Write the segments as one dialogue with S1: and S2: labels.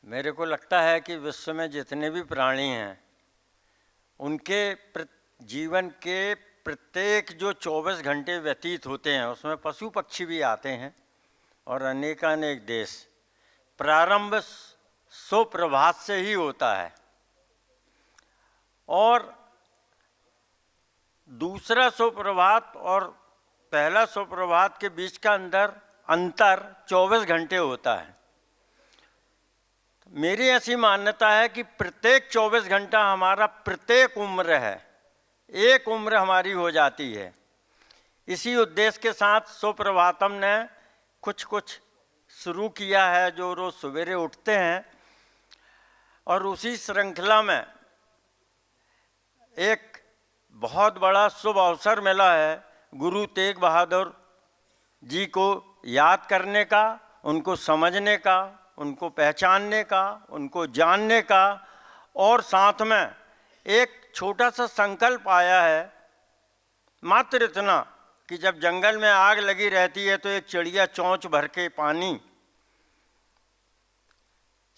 S1: मेरे को लगता है कि विश्व में जितने भी प्राणी हैं उनके जीवन के प्रत्येक जो 24 घंटे व्यतीत होते हैं उसमें पशु पक्षी भी आते हैं और अनेकानेक देश। प्रारंभ सुप्रभात से ही होता है और दूसरा सुप्रभात और पहला सुप्रभात के बीच का अंतर 24 घंटे होता है। मेरी ऐसी मान्यता है कि प्रत्येक 24 घंटा हमारा प्रत्येक उम्र है, एक उम्र हमारी हो जाती है। इसी उद्देश्य के साथ सुप्रभातम ने कुछ शुरू किया है जो रोज़ सवेरे उठते हैं, और उसी श्रृंखला में एक बहुत बड़ा शुभ अवसर मिला है गुरु तेग बहादुर जी को याद करने का, उनको समझने का, उनको पहचानने का, उनको जानने का, और साथ में एक छोटा सा संकल्प आया है, मात्र इतना कि जब जंगल में आग लगी रहती है तो एक चिड़िया चोंच भर के पानी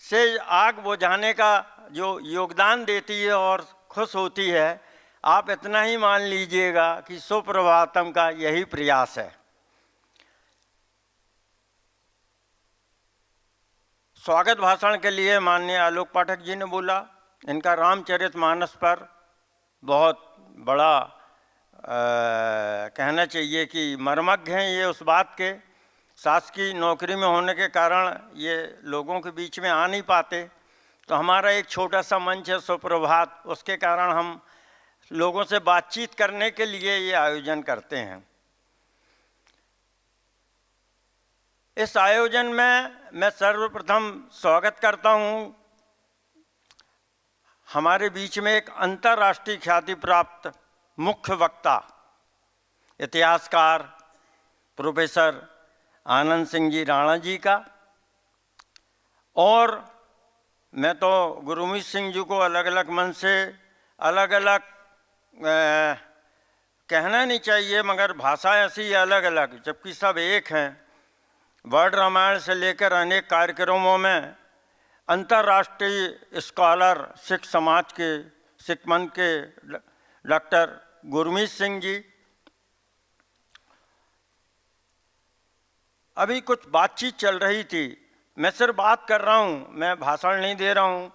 S1: से आग बुझाने का जो योगदान देती है और खुश होती है, आप इतना ही मान लीजिएगा कि सुप्रभातम का यही प्रयास है। स्वागत भाषण के लिए माननीय आलोक पाठक जी ने बोला, इनका रामचरितमानस पर बहुत बड़ा कहना चाहिए कि मर्मज्ञ हैं ये उस बात के। शासकीय नौकरी में होने के कारण ये लोगों के बीच में आ नहीं पाते, तो हमारा एक छोटा सा मंच है सुप्रभात, उसके कारण हम लोगों से बातचीत करने के लिए ये आयोजन करते हैं। इस आयोजन में मैं सर्वप्रथम स्वागत करता हूँ हमारे बीच में एक अंतर्राष्ट्रीय ख्याति प्राप्त मुख्य वक्ता, इतिहासकार प्रोफेसर आनंद सिंह जी राणा जी का। और मैं तो गुरमीत सिंह जी को अलग अलग मन से अलग अलग कहना नहीं चाहिए, मगर भाषा ऐसी है अलग अलग, जबकि सब एक हैं। वर्ड रामायण से लेकर अनेक कार्यक्रमों में अंतर्राष्ट्रीय स्कॉलर सिख समाज के, सिख मंच के डॉक्टर गुरमीत सिंह जी। अभी कुछ बातचीत चल रही थी, मैं सिर्फ बात कर रहा हूँ, मैं भाषण नहीं दे रहा हूँ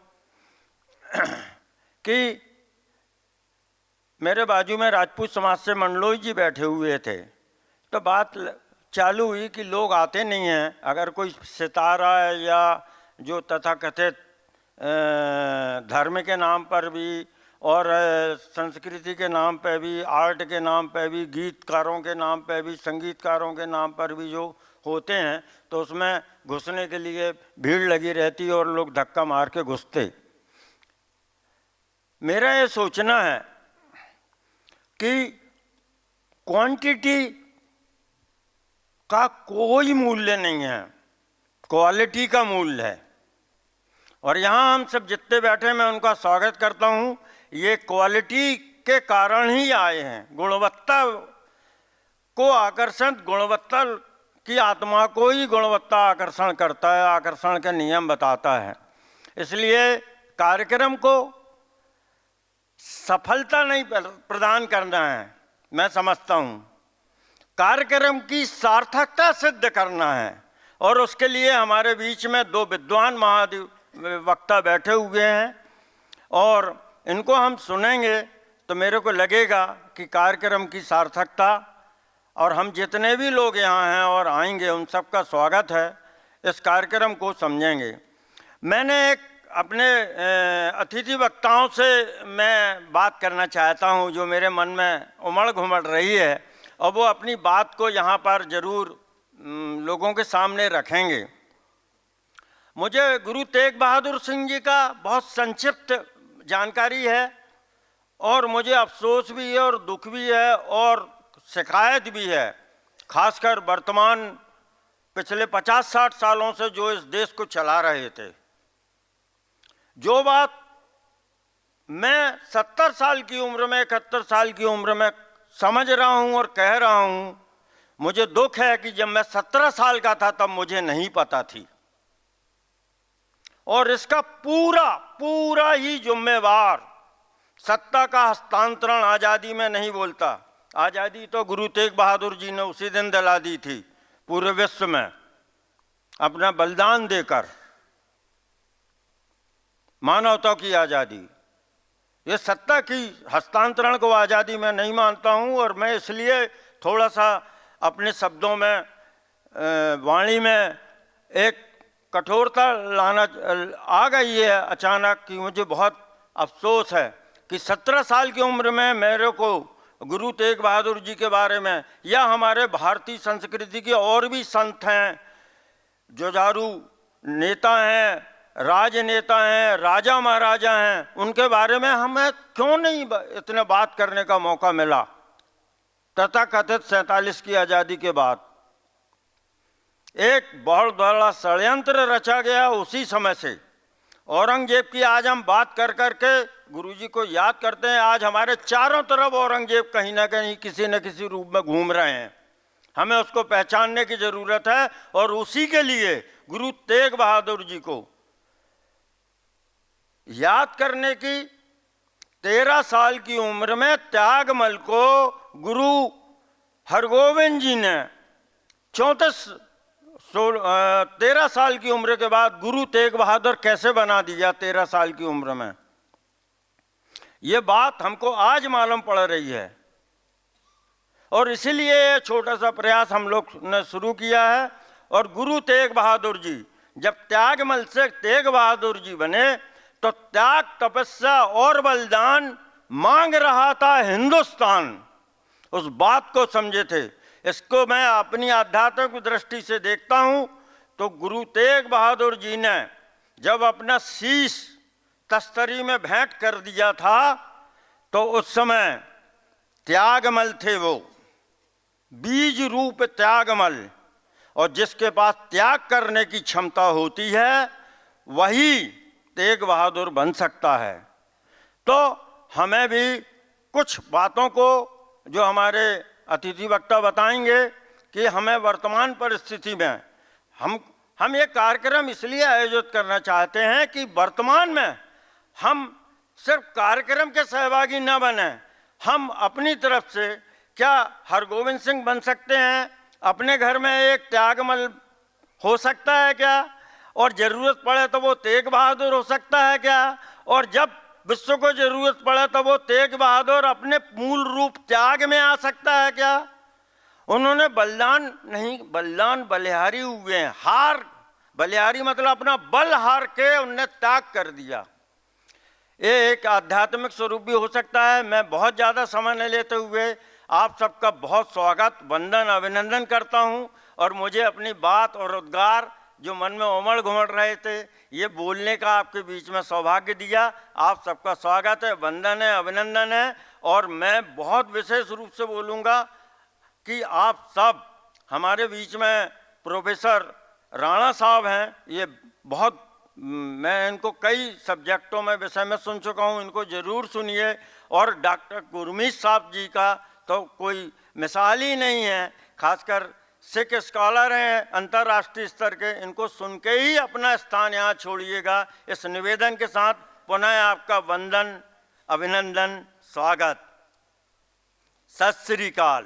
S1: कि मेरे बाजू में राजपूत समाज से मंडलोई जी बैठे हुए थे, तो बात चालू हुई कि लोग आते नहीं हैं। अगर कोई सितारा है या जो तथाकथित धर्म के नाम पर भी और संस्कृति के नाम पर भी, आर्ट के नाम पर भी, गीतकारों के नाम पर भी, संगीतकारों के नाम पर भी जो होते हैं, तो उसमें घुसने के लिए भीड़ लगी रहती है और लोग धक्का मार के घुसते। मेरा ये सोचना है कि क्वांटिटी का कोई मूल्य नहीं है, क्वालिटी का मूल्य है। और यहाँ हम सब जितने बैठे, मैं उनका स्वागत करता हूँ। ये क्वालिटी के कारण ही आए हैं, गुणवत्ता को आकर्षण, गुणवत्ता की आत्मा को ही गुणवत्ता आकर्षण करता है, आकर्षण के नियम बताता है। इसलिए कार्यक्रम को सफलता नहीं प्रदान करना है, मैं समझता हूँ कार्यक्रम की सार्थकता सिद्ध करना है। और उसके लिए हमारे बीच में दो विद्वान महावक्ता बैठे हुए हैं और इनको हम सुनेंगे तो मेरे को लगेगा कि कार्यक्रम की सार्थकता, और हम जितने भी लोग यहाँ हैं और आएंगे उन सबका स्वागत है, इस कार्यक्रम को समझेंगे। मैंने एक अपने अतिथि वक्ताओं से मैं बात करना चाहता हूँ जो मेरे मन में उमड़ घुमड़ रही है, और वो अपनी बात को यहाँ पर ज़रूर लोगों के सामने रखेंगे। मुझे गुरु तेग बहादुर सिंह जी का बहुत संक्षिप्त जानकारी है, और मुझे अफसोस भी है और दुख भी है और शिकायत भी है, खासकर वर्तमान पिछले 50-60 सालों से जो इस देश को चला रहे थे। जो बात मैं 70 साल की उम्र में, 71 साल की उम्र में समझ रहा हूँ और कह रहा हूँ, मुझे दुख है कि जब मैं 17 साल का था तब मुझे नहीं पता थी। और इसका पूरा पूरा ही जिम्मेवार, सत्ता का हस्तांतरण आज़ादी में नहीं बोलता, आज़ादी तो गुरु तेग बहादुर जी ने उसी दिन दिला दी थी पूरे विश्व में अपना बलिदान देकर, मानवता की आज़ादी। ये सत्ता की हस्तांतरण को आज़ादी में नहीं मानता हूँ, और मैं इसलिए थोड़ा सा अपने शब्दों में, वाणी में एक कठोरता लाना आ गई है अचानक, कि मुझे बहुत अफसोस है कि 17 साल की उम्र में मेरे को गुरु तेग बहादुर जी के बारे में, या हमारे भारतीय संस्कृति के और भी संत हैं, जुझारू नेता हैं, राजनेता हैं, राजा महाराजा हैं, उनके बारे में हमें क्यों नहीं इतने बात करने का मौका मिला तथाकथित 47 की आज़ादी के बाद। एक बहुत बड़ा षड्यंत्र रचा गया उसी समय से। औरंगजेब की आज हम बात कर करके गुरुजी को याद करते हैं, आज हमारे चारों तरफ औरंगजेब कहीं ना कहीं किसी न किसी रूप में घूम रहे हैं। हमें उसको पहचानने की जरूरत है, और उसी के लिए गुरु तेग बहादुर जी को याद करने की 13 साल की उम्र में त्यागमल को गुरु हरगोविंद जी ने 13 साल की उम्र के बाद गुरु तेग बहादुर कैसे बना दिया 13 साल की उम्र में, ये बात हमको आज मालूम पड़ रही है। और इसीलिए छोटा सा प्रयास हम लोग ने शुरू किया है। और गुरु तेग बहादुर जी जब त्यागमल से तेग बहादुर जी बने तो त्याग, तपस्या और बलिदान मांग रहा था हिंदुस्तान, उस बात को समझे थे। इसको मैं अपनी आध्यात्मिक दृष्टि से देखता हूं तो गुरु तेग बहादुर जी ने जब अपना शीश तस्तरी में भेंट कर दिया था तो उस समय त्यागमल थे, वो बीज रूप त्यागमल, और जिसके पास त्याग करने की क्षमता होती है वही तेग बहादुर बन सकता है। तो हमें भी कुछ बातों को जो हमारे अतिथि वक्ता बताएंगे कि हमें वर्तमान परिस्थिति में हम ये कार्यक्रम इसलिए आयोजित करना चाहते हैं कि वर्तमान में हम सिर्फ कार्यक्रम के सहभागी न बने, हम अपनी तरफ से क्या हरगोविंद सिंह बन सकते हैं, अपने घर में एक त्यागमल हो सकता है क्या, और जरूरत पड़े तो वो तेग बहादुर हो सकता है क्या, और जब विश्व को जरूरत पड़े तो वो तेग बहादुर अपने मूल रूप त्याग में आ सकता है क्या। उन्होंने बलिदान नहीं, बलिदान बलिहारी हुए हैं, हार, बलिहारी मतलब अपना बल हार के उनने त्याग कर दिया। ये एक आध्यात्मिक स्वरूप भी हो सकता है। मैं बहुत ज़्यादा समय न लेते हुए आप सबका बहुत स्वागत, वंदन, अभिनंदन करता हूं, और मुझे अपनी बात और उद्गार जो मन में उमड़ घुमड़ रहे थे ये बोलने का आपके बीच में सौभाग्य दिया। आप सबका स्वागत है, वंदन है, अभिनंदन है। और मैं बहुत विशेष रूप से बोलूँगा कि आप सब, हमारे बीच में प्रोफेसर राणा साहब हैं, ये बहुत, मैं इनको कई सब्जेक्टों में विषय में सुन चुका हूँ, इनको ज़रूर सुनिए। और डॉक्टर गुरमीत साहब जी का तो कोई मिसाल ही नहीं है, खासकर सिख स्कॉलर हैं अंतर्राष्ट्रीय स्तर के, इनको सुन के ही अपना स्थान यहाँ छोड़िएगा। इस निवेदन के साथ पुनः आपका वंदन, अभिनंदन, स्वागत, सत श्री अकाल।